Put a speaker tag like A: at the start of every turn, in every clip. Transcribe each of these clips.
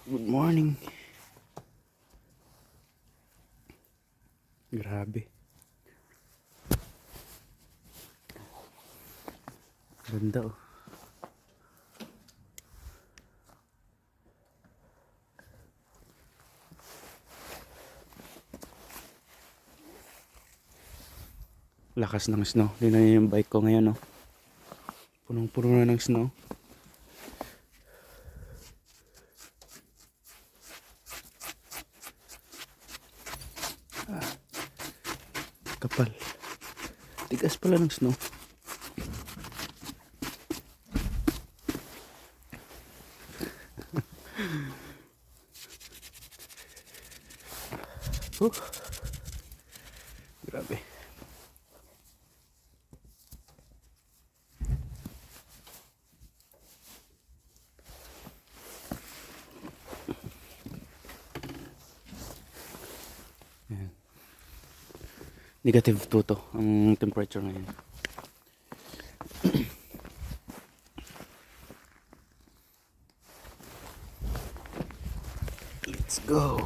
A: Good morning. Grabe. Ganda oh. Lakas ng snow. Tingnan niyo yung bike ko ngayon oh. Punong-puno na ng snow. Kapal. Tigas pala ng snow. Grabe. Ayan. Negative 2 to ang temperature ngayon. Let's go.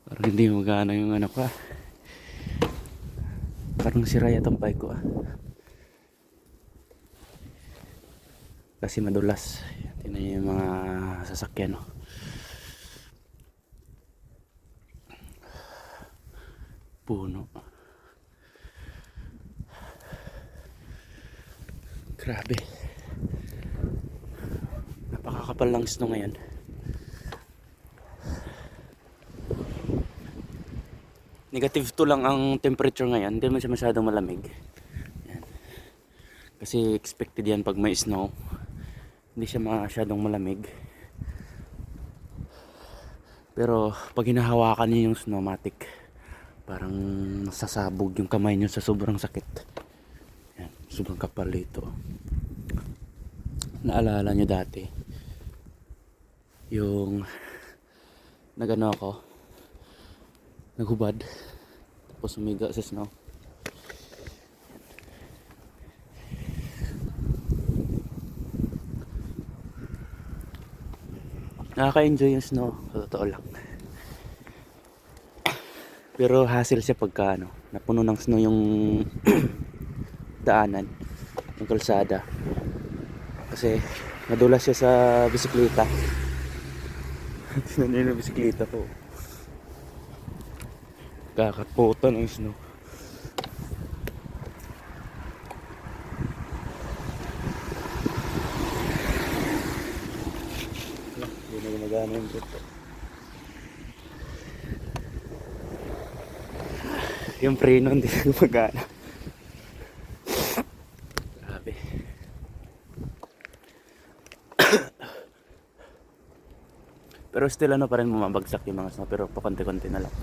A: Parang hindi magana yung ano ko ah. Parang sira yata ang bike ko ah. Kasi madulas. Tingnan niyo yung mga sasakyan oh. Puno. Grabe. Napakakapal ng snow ngayon. Negative 2 lang ang temperature ngayon. Hindi man siya masyadong malamig. Yan. Kasi expected yan pag may snow. Hindi siya masyadong malamig. Pero pag hinahawakan niyo yung snowmatic, parang nasasabog yung kamay niyo sa sobrang sakit. Yan. Sobrang kapal ito. Naalala niyo dati yung nagano ako, naghubad tapos umiga sa snow. Nakaka-enjoy yung snow, sa totoo lang. Pero hassle siya pagka ano, napuno ng snow yung daanan, yung kalsada. Kasi nadulas siya sa bisikleta. Tignan niyo yung bisikleta ko. Kakaputan ng snow. Hindi na gumagana yung brake. Yung preno hindi na gumagana. Grabe. Pero still ano pa rin bumabagsak yung mga snow, pero pakonti-konti na lang.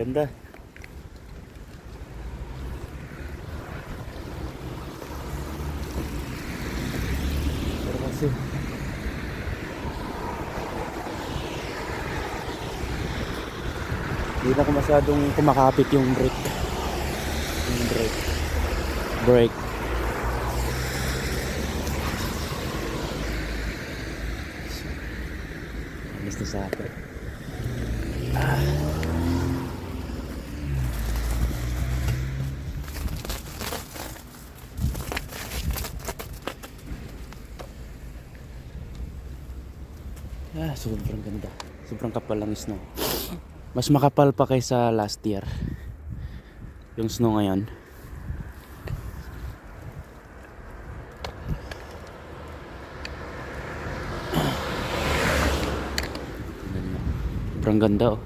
A: Ganda. Pero kasi hindi na ko masyadong kumakapit yung brake. Yung brake. Brake. Alis na sa akin. Sobrang ganda. Sobrang kapal lang snow. Mas makapal pa kaysa last year. Yung snow ngayon. Sobrang ganda oh.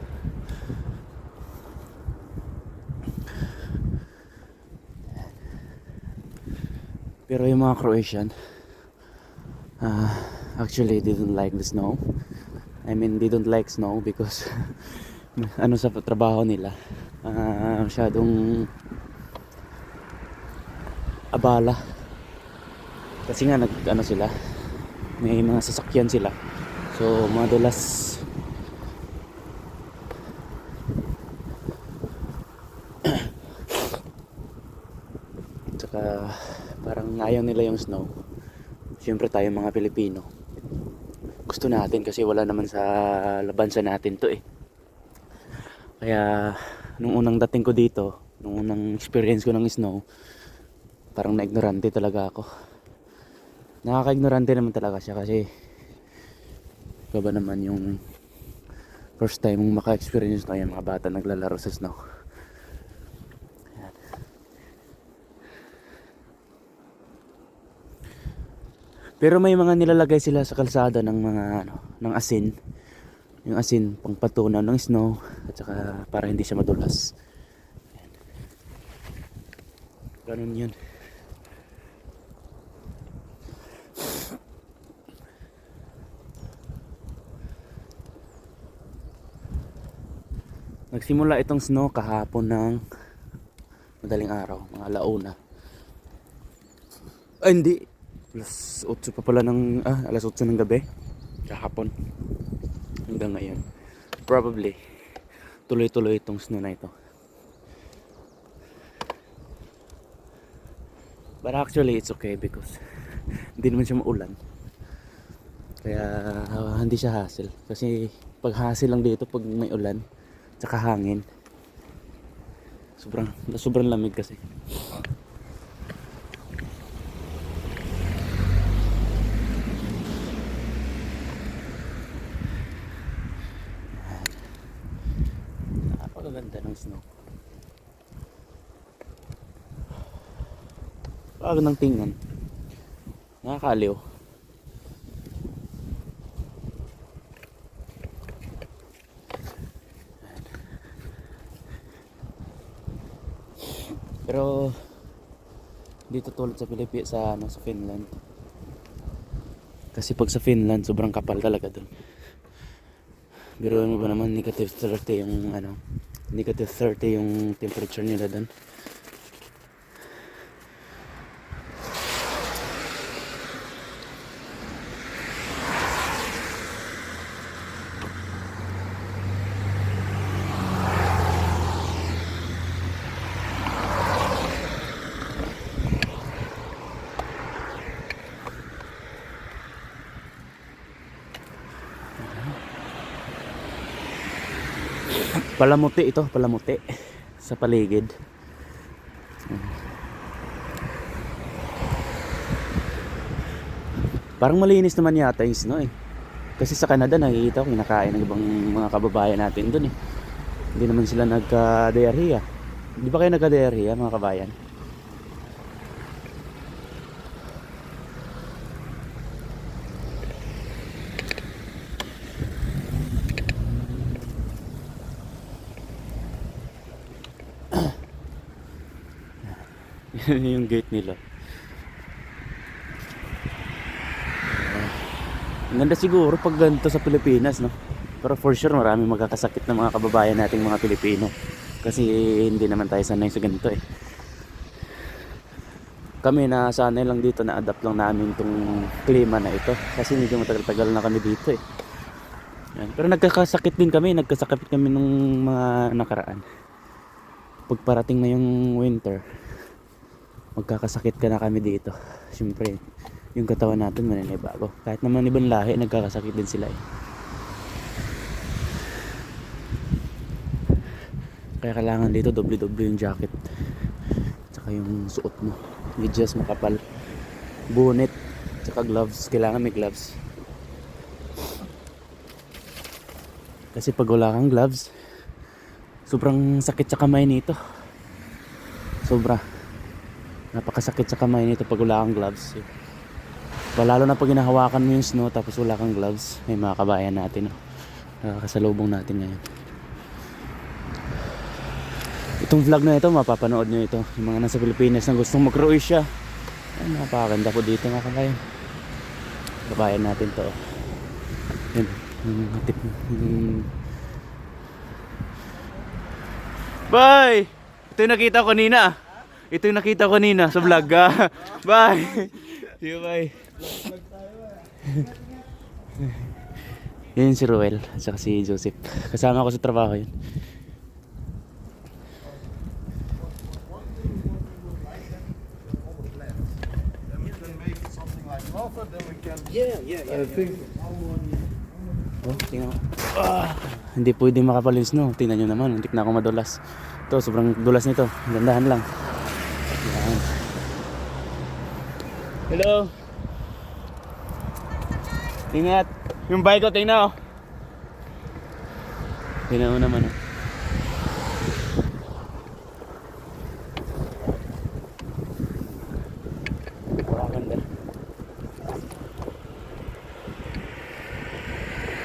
A: Pero yung mga Croatian, actually they don't like the snow. I mean, they don't like snow because ano sa trabaho nila, masyadong abala. Kasi nga ano sila, may mga sasakyan sila. So madalas tsaka parang ayaw nila yung snow. Siyempre tayo mga Pilipino, gusto natin kasi wala naman sa labansa natin to eh. Kaya nung unang dating ko dito, nung unang experience ko ng snow, parang na-ignorante talaga ako. Nakaka-ignorante naman talaga siya kasi ikaw ba naman yung first time mong maka-experience na yung mga bata naglalaro sa snow. Ayan. Pero may mga nilalagay sila sa kalsada ng mga ng asin. Yung asin pang patunaw ng snow at saka para hindi siya madulas. Ayan. Ganun yun. Nagsimula itong snow kahapon ng madaling araw, mga alauna. Ay hindi, alas 8 pa pala ng, alas 8 ng gabi kahapon hanggang ngayon. Probably tuloy-tuloy itong snow na ito. But actually it's okay because hindi naman siya maulan. Kaya hindi siya hassle. Kasi pag hassle lang dito pag may ulan tsaka hangin. Sobrang lamig kasi. Napakaganda ng snow. Napakagandang tingnan. Nakakaliw. Pero dito tulad sa Pilipinas, sa Finland. Kasi pag sa Finland sobrang kapal talaga doon. Pero ano ba naman, negative 30 yung negative 30 yung temperature nila doon. Palamuti ito, palamuti sa paligid. Parang malinis naman yata yung snow eh. Kasi sa Canada nakikita ko kinakain ng ibang mga kababayan natin doon eh. Hindi naman sila nagka-diarrhea. Di ba kayo nagka-diarrhea mga kabayan? Yung gate nila. Ang ganda siguro pag ganito sa Pilipinas, no? Pero for sure marami magkakasakit ng mga kababayan nating mga Pilipino. Kasi hindi naman tayo sanay sa ganito eh. Kami na sanay lang dito, na-adapt lang namin tong klima na ito. Kasi medyo matagal-tagal na kami dito eh. Yan. Pero nagkakasakit din kami, nagkasakit kami nung mga nakaraan. Pag parating na yung winter, magkakasakit ka na kami dito. Siyempre, yung katawan natin maninibago. Kahit naman ibang lahi, nagkakasakit din sila eh. Kaya kailangan dito doble-doble yung jacket. Tsaka yung suot mo. Medyas makapal. Bonnet. Tsaka gloves. Kailangan may gloves. Kasi pag wala kang gloves, sobrang sakit sa kamay nito. Sobra. Napakasakit sa kamay nito pag wala kang gloves. Lalo na pag hinahawakan mo yung snow tapos wala kang gloves. May mga kabayan natin. Kasalubong natin ngayon. Itong vlog na ito, mapapanood nyo ito. Yung mga nasa Pilipinas na gustong mag-Croatia. Ay, napakaganda po dito mga kabayan. Kabayan natin to. Yun. Bye! Ito yung nakita ko kanina. Ito yung nakita ko kanina sa vlog. Bye! See you, bye. Yun si Ruel at saka si Joseph. Kasama ko sa trabaho yun. Oh, tingnan mo. Hindi pwede makapalis no. Tingnan nyo naman, hindi na ako madulas. Ito, sobrang dulas nito. Gandahan lang. Yan. Hello. Ingat. Yung bike ko, tingnan oh. Tingnan mo naman oh. Ganda.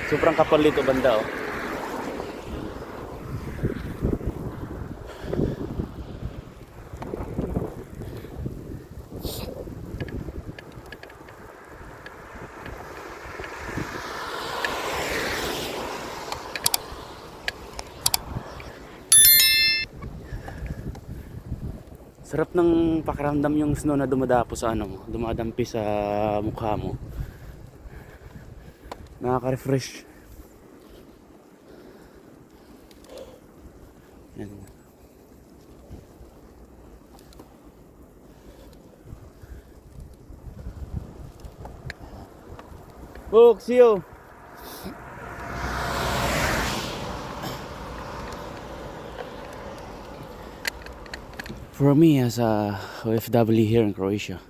A: Sobrang kapal dito banda oh. Sarap ng pakiramdam yung snow na dumadapo sa ano mo, dumadampi sa mukha mo. Nakaka-refresh. Yan. Book, see you. For me as a OFW here in Croatia,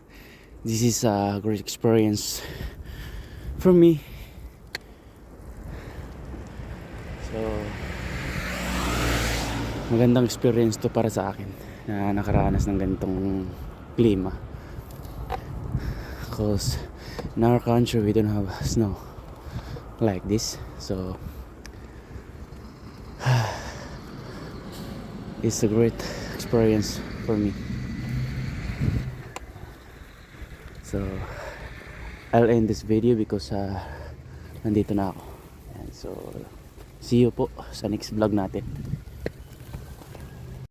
A: this is a great experience for me. So, magandang experience to para sa akin na nakaranas ng ganitong klima. Because in our country we don't have snow like this. So, it's a great experience for me. So I'll end this video because nandito na ako. And so see you po sa next vlog natin.